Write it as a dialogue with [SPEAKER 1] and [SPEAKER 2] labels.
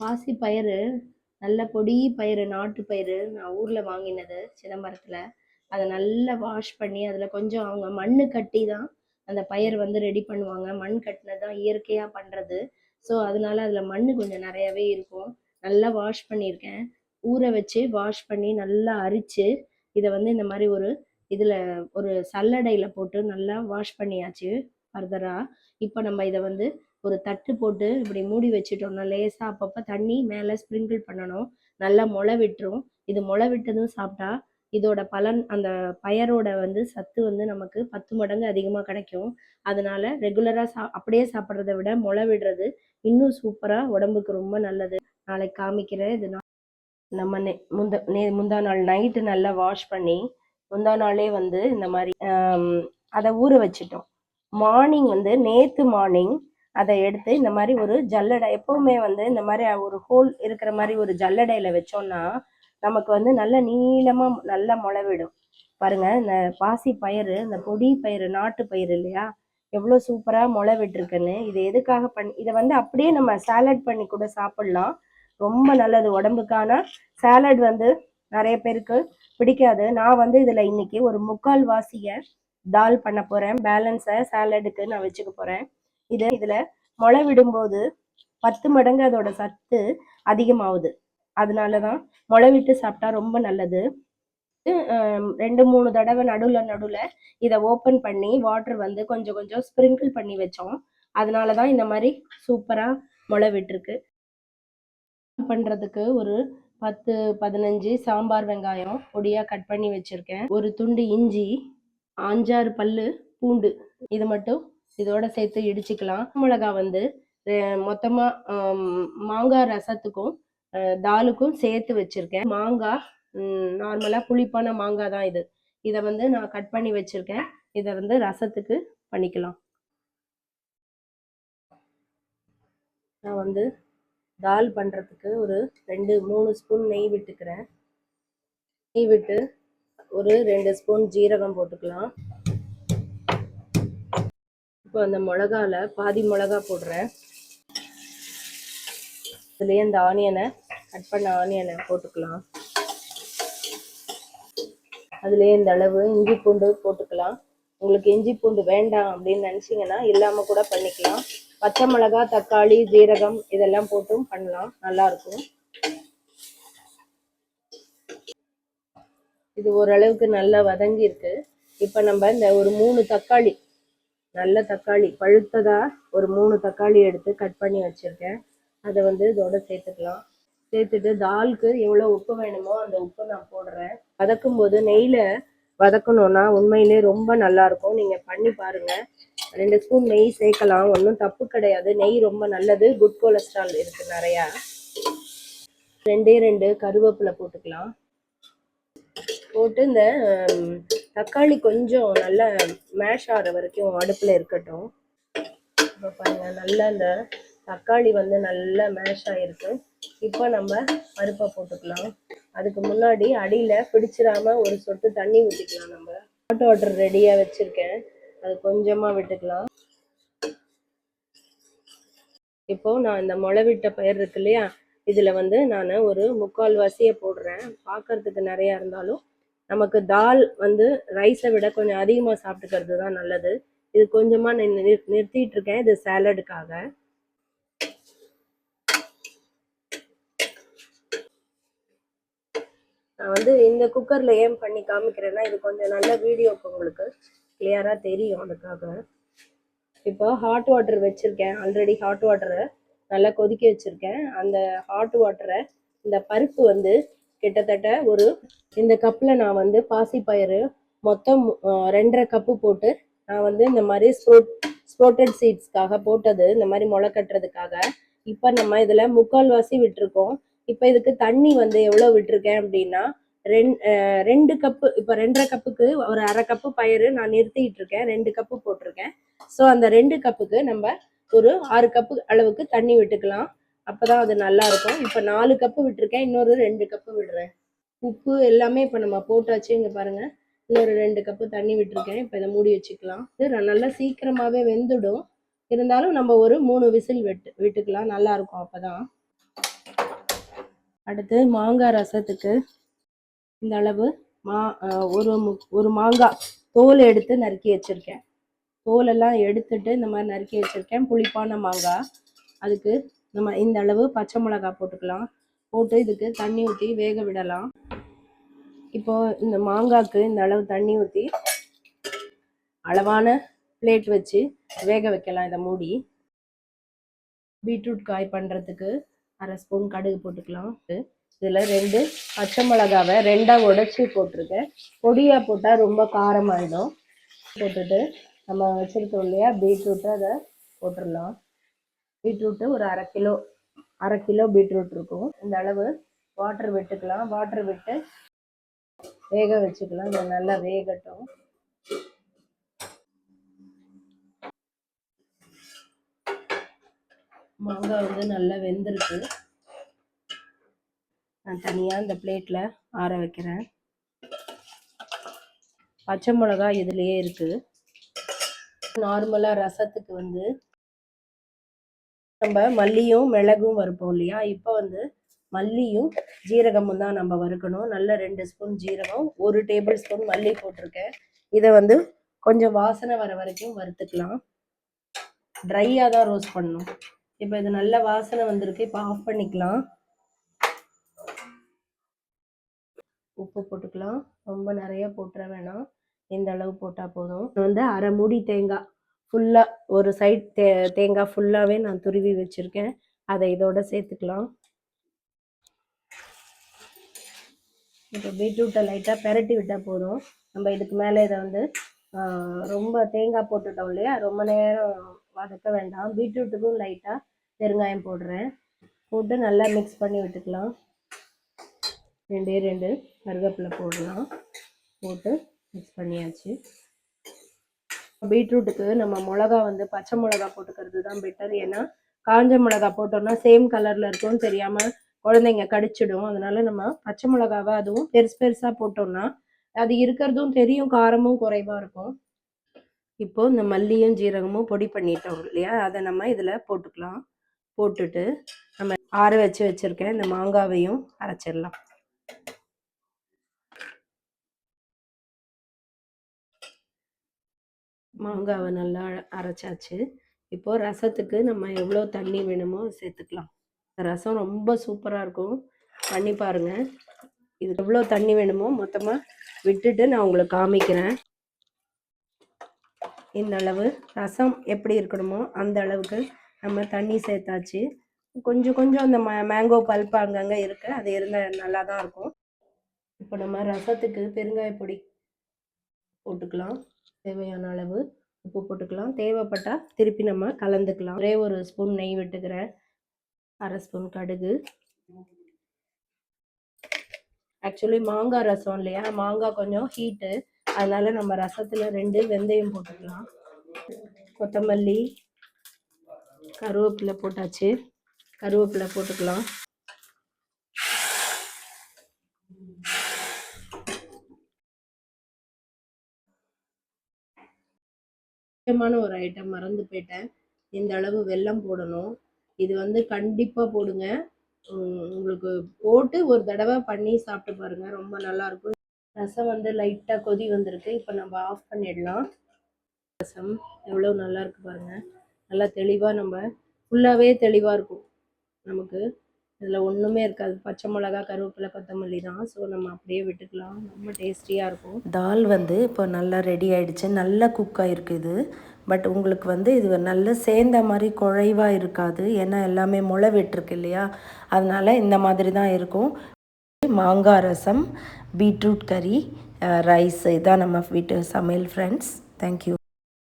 [SPEAKER 1] பாசி பயிறு நல்ல பொடி பயிறு, நாட்டு பயிறு நான் ஊர்ல வாங்கினது சிதம்பரத்துல. அதை நல்லா வாஷ் பண்ணி அதில் கொஞ்சம் அவங்க மண்ணு கட்டி தான் அந்த பயிர் வந்து ரெடி பண்ணுவாங்க. மண் கட்டினது தான் இயற்கையாக பண்ணுறது. ஸோ அதனால அதில் மண் கொஞ்சம் நிறையவே இருக்கும். நல்லா வாஷ் பண்ணியிருக்கேன். ஊற வச்சு வாஷ் பண்ணி நல்லா அரிச்சு இதை வந்து இந்த மாதிரி ஒரு இதில் ஒரு சல்லடையில் போட்டு நல்லா வாஷ் பண்ணியாச்சு ஃபர்தராக. இப்போ நம்ம இதை வந்து ஒரு தட்டு போட்டு இப்படி மூடி வச்சுட்டோம்னா லேசாக அப்பப்போ தண்ணி மேலே ஸ்ப்ரிங்கிள் பண்ணணும். நல்லா முளை விட்டுரும். இது முளை விட்டதும் சாப்பிட்டா இதோட பலன் அந்த பயரோட வந்து சத்து வந்து நமக்கு 10 மடங்கு அதிகமாக கிடைக்கும். அதனால ரெகுலராக அப்படியே சாப்பிட்றத விட முளை விடுறது இன்னும் சூப்பராக உடம்புக்கு ரொம்ப நல்லது. நாளைக்கு காமிக்கிறேன். இது நம்ம முந்தா நாள் நைட்டு நல்லா வாஷ் பண்ணி முந்தா நாளே வந்து இந்த மாதிரி அதை ஊற வச்சிட்டோம். மார்னிங் வந்து நேற்று மார்னிங் அதை எடுத்து இந்த மாதிரி ஒரு ஜல்லடை, எப்பவுமே வந்து இந்த மாதிரி ஒரு ஹோல் இருக்கிற மாதிரி ஒரு ஜல்லடையில வச்சோம்னா நமக்கு வந்து நல்ல நீளமா நல்லா முளைவிடும். பாருங்க, இந்த பாசி பயிறு, இந்த பொடி பயிறு, நாட்டு பயிறு இல்லையா, எவ்வளோ சூப்பரா முளை விட்டுருக்குன்னு. இது எதுக்காக இதை வந்து அப்படியே நம்ம சாலட் பண்ணி கூட சாப்பிடலாம். ரொம்ப நல்லது உடம்புக்கான. சாலட் வந்து நிறைய பேருக்கு பிடிக்காது. நான் வந்து இதுல இன்னைக்கு ஒரு 3/4 வாசிய தால் பண்ண போறேன். பேலன்ஸை சாலடுக்கு நான் வச்சுக்க போறேன். இதுல முளை விடும்போது 10 மடங்கு அதோட சத்து அதிகமாகுது. அதனாலதான் முளை விட்டு சாப்பிட்டா ரொம்ப நல்லது. 2-3 தடவை நடுவுல இதை ஓப்பன் பண்ணி வாட்டர் வந்து கொஞ்சம் கொஞ்சம் ஸ்ப்ரிங்கிள் பண்ணி வச்சோம். அதனாலதான் இந்த மாதிரி சூப்பரா முளை விட்டுருக்கு. பண்றதுக்கு ஒரு 10-15 சாம்பார் வெங்காயம் பொடியா கட் பண்ணி வச்சிருக்கேன். ஒரு துண்டு இஞ்சி, 5-6 பல்லு பூண்டு, இது மட்டும் இதோட சேர்த்து இடிச்சுக்கலாம். மிளகா வந்து மொத்தமா மாங்காய் ரசத்துக்கும் தாலுக்கும் சேர்த்து வச்சிருக்கேன். மாங்காய் நார்மலா புளிப்பான மாங்காய் தான் இது. இதை வந்து நான் கட் பண்ணி வச்சிருக்கேன். இதை வந்து ரசத்துக்கு பண்ணிக்கலாம். நான் வந்து தால் பண்றதுக்கு ஒரு 2-3 ஸ்பூன் நெய் விட்டுக்கிறேன். நெய் விட்டு ஒரு 2 ஸ்பூன் ஜீரகம் போட்டுக்கலாம். இப்போ அந்த மிளகால பாதி மிளகா போடுறேன். இதுலயே இந்த ஆனியனை, கட் பண்ண ஆனியனை போட்டுக்கலாம். அதுலயே இந்த அளவு இஞ்சி பூண்டு போட்டுக்கலாம். உங்களுக்கு இஞ்சி பூண்டு வேண்டாம் அப்படின்னு நினைச்சீங்கன்னா இல்லாம கூட பண்ணிக்கலாம். பச்சை மிளகா, தக்காளி, ஜீரகம் இதெல்லாம் போட்டும் பண்ணலாம், நல்லா இருக்கும். இது ஓரளவுக்கு நல்லா வதங்கி இருக்கு. இப்ப நம்ம இந்த ஒரு 3 தக்காளி, நல்ல தக்காளி பழுத்ததா ஒரு 3 தக்காளி எடுத்து கட் பண்ணி வச்சிருக்கேன். அதை வந்து இதோட சேர்த்துக்கலாம். சேர்த்துட்டு தாலுக்கு எவ்வளோ உப்பு வேணுமோ அந்த உப்பு நான் போடுறேன். வதக்கும் போது நெய்ல வதக்கணும்னா உண்மையிலே ரொம்ப நல்லா இருக்கும். நீங்க பண்ணி பாருங்க. 2 ஸ்பூன் நெய் சேர்க்கலாம், ஒன்றும் தப்பு கிடையாது. நெய் ரொம்ப நல்லது, குட் கொலஸ்ட்ரால் இருக்கு நிறையா. 2 கருவேப்பிலை போட்டுக்கலாம். போட்டு இந்த தக்காளி கொஞ்சம் நல்லா மேஷ் ஆகிற வரைக்கும் அடுப்புல இருக்கட்டும். இப்போ பாருங்க, நல்லா இந்த தக்காளி வந்து நல்லா மேஷ் ஆகிருக்கு. இப்போ நம்ம பருப்பை போட்டுக்கலாம். அதுக்கு முன்னாடி அடியில பிடிச்சிடாம ஒரு சொட்டு தண்ணி ஊற்றிக்கலாம். நம்ம ஹாட் வாட்டர் ரெடியா வச்சிருக்கேன், அது கொஞ்சமா விட்டுக்கலாம். இப்போ நான் இந்த முளைவிட்ட பயிர் இருக்கு இல்லையா, இதுல வந்து நான் ஒரு 3/4 வாசியை போடுறேன். பார்க்கறதுக்கு நிறைய இருந்தாலும் நமக்கு தால் வந்து ரைஸை விட கொஞ்சம் அதிகமா சாப்பிட்டுக்கிறது தான் நல்லது. இது கொஞ்சமா நிறுத்திட்டு இருக்கேன், இது சாலடுக்காக. நான் வந்து இந்த குக்கர்ல ஏன் பண்ணி காமிக்கிறேன்னா இது கொஞ்சம் நல்ல வீடியோக்கு உங்களுக்கு கிளியரா தெரியும், அதுக்காக. இப்போ ஹாட் வாட்டர் வச்சிருக்கேன். ஆல்ரெடி ஹாட் வாட்டரை நல்லா கொதிக்க வச்சிருக்கேன். அந்த ஹாட் வாட்டரை இந்த பருப்பு வந்து கிட்டத்தட்ட ஒரு இந்த கப்ல நான் வந்து பாசி பயிறு மொத்தம் 2.5 கப்பு போட்டு நான் வந்து இந்த மாதிரி ஸ்ப்ரோட்டட் சீட்ஸ்க்காக போட்டது, இந்த மாதிரி முளை கட்டுறதுக்காக. இப்போ நம்ம இதுல 3/4 வாசி விட்டுருக்கோம். இப்போ இதுக்கு தண்ணி வந்து எவ்வளவு விட்டுருக்கேன் அப்படின்னா 2 கப்பு. இப்போ 2.5 கப்புக்கு ஒரு 1/2 கப்பு பயிறு நான் நிறுத்திட்டு இருக்கேன், 2 கப்பு போட்டிருக்கேன். ஸோ அந்த 2 கப்புக்கு நம்ம ஒரு 6 கப்பு அளவுக்கு தண்ணி விட்டுக்கலாம். அப்பதான் அது நல்லா இருக்கும். இப்போ 4 கப்பு விட்டுருக்கேன், இன்னொரு 2 கப்பு விடுறேன். உப்பு எல்லாமே இப்போ நம்ம போட்டாச்சு. இங்க பாருங்க, இன்னொரு 2 கப்பு தண்ணி விட்டுருக்கேன். இப்போ இதை மூடி வச்சுக்கலாம். இது நல்லா சீக்கிரமாவே வெந்துடும். இருந்தாலும் நம்ம ஒரு 3 விசில் விட்டுக்கலாம், நல்லா இருக்கும். அப்பதான் அடுத்து மாங்காய் ரசத்துக்கு இந்த அளவு ஒரு மாங்காய் தோல் எடுத்து நறுக்கி வச்சுருக்கேன். தோலெல்லாம் எடுத்துட்டு இந்த மாதிரி நறுக்கி வச்சுருக்கேன். புளிப்பான மாங்காய். அதுக்கு நம்ம இந்த அளவு பச்சை மிளகாய் போட்டுக்கலாம். போட்டு இதுக்கு தண்ணி ஊற்றி வேக விடலாம். இப்போது இந்த மாங்காய்க்கு இந்த அளவு தண்ணி ஊற்றி அளவான பிளேட் வச்சு வேக வைக்கலாம். இதை மூடி. பீட்ரூட் காய் பண்ணுறதுக்கு 1/2 ஸ்பூன் கடுகு போட்டுக்கலாம். இதில் 2 பச்சை மிளகாவை 2ஆக உடைச்சி போட்டிருக்கேன். பொடியாக போட்டால் ரொம்ப காரமாயிடும். போட்டுட்டு நம்ம வச்சுருக்கோம் இல்லையா பீட்ரூட்டை, அதை போட்டுடலாம். பீட்ரூட்டு ஒரு அரை கிலோ பீட்ரூட் இருக்கும். இந்த அளவு வாட்டர் விட்டுக்கலாம். வாட்டர் விட்டு வேக வச்சுக்கலாம். இது நல்லா வேகட்டும். மாங்காய் வந்து நல்லா வெந்திருக்கு. நான் தனியாக இந்த பிளேட்டில் ஆற வைக்கிறேன். பச்சை மிளகாய் இதுலேயே இருக்குது. நார்மலாக ரசத்துக்கு வந்து நம்ம மல்லியும் மிளகும் வறுப்போம் இல்லையா, இப்போ வந்து மல்லியும் ஜீரகமும் தான் நம்ம வறுக்கணும். நல்ல 2 ஸ்பூன் ஜீரகம், 1 டேபிள் ஸ்பூன் மல்லி போட்டிருக்கேன். இதை வந்து கொஞ்சம் வாசனை வர வரைக்கும் வறுத்துக்கலாம். ட்ரையாக தான் ரோஸ்ட் பண்ணணும். இப்போ இது நல்ல வாசனை வந்திருக்கு. இப்போ ஆஃப் பண்ணிக்கலாம். உப்பு போட்டுக்கலாம். ரொம்ப நிறைய போட்டுற வேணாம், இந்த அளவு போட்டால் போதும். வந்து அரை மூடி தேங்காய் ஃபுல்லாக, ஒரு சைட் தேங்காய் ஃபுல்லாகவே நான் துருவி வச்சுருக்கேன். அதை இதோட சேர்த்துக்கலாம். இப்போ பீட்ரூட்டை லைட்டாக பெரட்டி விட்டால் போதும். நம்ம இதுக்கு மேலே இதை வந்து ரொம்ப தேங்காய் போட்டுட்டோம் இல்லையா, ரொம்ப நேரம் வதக்க வேண்டாம். பீட்ரூட்டுக்கும் லைட்டாக பெருங்காயம் போடுறேன். போட்டு நல்லா மிக்ஸ் பண்ணி விட்டுக்கலாம். 2 கருவேப்பிலை போடலாம். போட்டு மிக்ஸ் பண்ணியாச்சு. பீட்ரூட்டுக்கு நம்ம மிளகா வந்து பச்சை மிளகா போட்டுக்கிறது தான் பெட்டர். ஏன்னா காஞ்ச மிளகா போட்டோம்னா சேம் கலரில் இருக்கும்னு தெரியாமல் குழந்தைங்க கடிச்சிடும். அதனால நம்ம பச்சை மிளகாவை அதுவும் பெருசாக போட்டோம்னா அது இருக்கிறதும் தெரியும், காரமும் குறைவாக இருக்கும். இப்போது இந்த மல்லியும் ஜீரகமும் பொடி பண்ணிட்டோம் இல்லையா, அதை நம்ம இதில் போட்டுக்கலாம். போட்டுட்டு நம்ம ஆற வச்சுருக்கேன் இந்த மாங்காவையும் அரைச்சிடலாம். மாங்காவை நல்லா அரைச்சாச்சு. இப்போது ரசத்துக்கு நம்ம எவ்வளோ தண்ணி வேணுமோ சேர்த்துக்கலாம். ரசம் ரொம்ப சூப்பராக இருக்கும், பண்ணி பாருங்கள். இது எவ்வளோ தண்ணி வேணுமோ மொத்தமாக விட்டுட்டு நான் உங்களுக்கு காமிக்கிறேன். இந்த அளவு ரசம் எப்படி இருக்கணுமோ அந்த அளவுக்கு நம்ம தண்ணி சேர்த்தாச்சு. கொஞ்சம் அந்த மேங்கோ பல்ப் அங்கங்கே இருக்குது, அது இருந்தால் நல்லா தான் இருக்கும். இப்போ நம்ம ரசத்துக்கு பெருங்காய பொடி போட்டுக்கலாம். தேவையான அளவு உப்பு போட்டுக்கலாம். தேவைப்பட்டால் திருப்பி நம்ம கலந்துக்கலாம். ஒரே 1 ஸ்பூன் நெய் விட்டுக்கிறேன். 1/2 ஸ்பூன் கடுகு. ஆக்சுவலி மாங்காய் ரசம் இல்லையா, மாங்காய் கொஞ்சம் ஹீட்டு, அதனால நம்ம ரசத்தில் 2 வெந்தயம் போட்டுக்கலாம். கொத்தமல்லி, கருவேப்பிலை போட்டாச்சு. கருவேப்பிலை போட்டுக்கலாம். முக்கியமான ஒரு ஐட்டம் மறந்து போயிட்டேன். இந்த அளவு வெல்லம் போடணும். இது வந்து கண்டிப்பாக போடுங்க. உங்களுக்கு போட்டு ஒரு தடவை பண்ணி சாப்பிட்டு பாருங்கள், ரொம்ப நல்லாயிருக்கும். ரசம் வந்து லைட்டாக கொதி வந்திருக்கு. இப்போ நம்ம ஆஃப் பண்ணிடலாம். ரசம் எவ்வளோ நல்லா இருக்கு பாருங்கள். நல்லா தெளிவாக, நம்ம ஃபுல்லாகவே தெளிவாக இருக்கும். நமக்கு இதில் ஒன்றுமே இருக்காது. பச்சை மிளகா, கருவேப்பிலை, கொத்தமல்லி தான். ஸோ நம்ம அப்படியே விட்டுக்கலாம். ரொம்ப டேஸ்டியாக இருக்கும். தால் வந்து இப்போ நல்லா ரெடி ஆகிடுச்சு. நல்லா குக் ஆகிருக்குது. பட் உங்களுக்கு வந்து இது நல்ல சேர்ந்த மாதிரி குழைவாக இருக்காது. ஏன்னா எல்லாமே முளை விட்டுருக்கு இல்லையா, அதனால் இந்த மாதிரி தான் இருக்கும். மாங்காய் ரசம், பீட்ரூட் கறி, ரைஸ், இதான் நம்ம வீட்டு சமையல் ஃப்ரெண்ட்ஸ். தேங்க்யூ.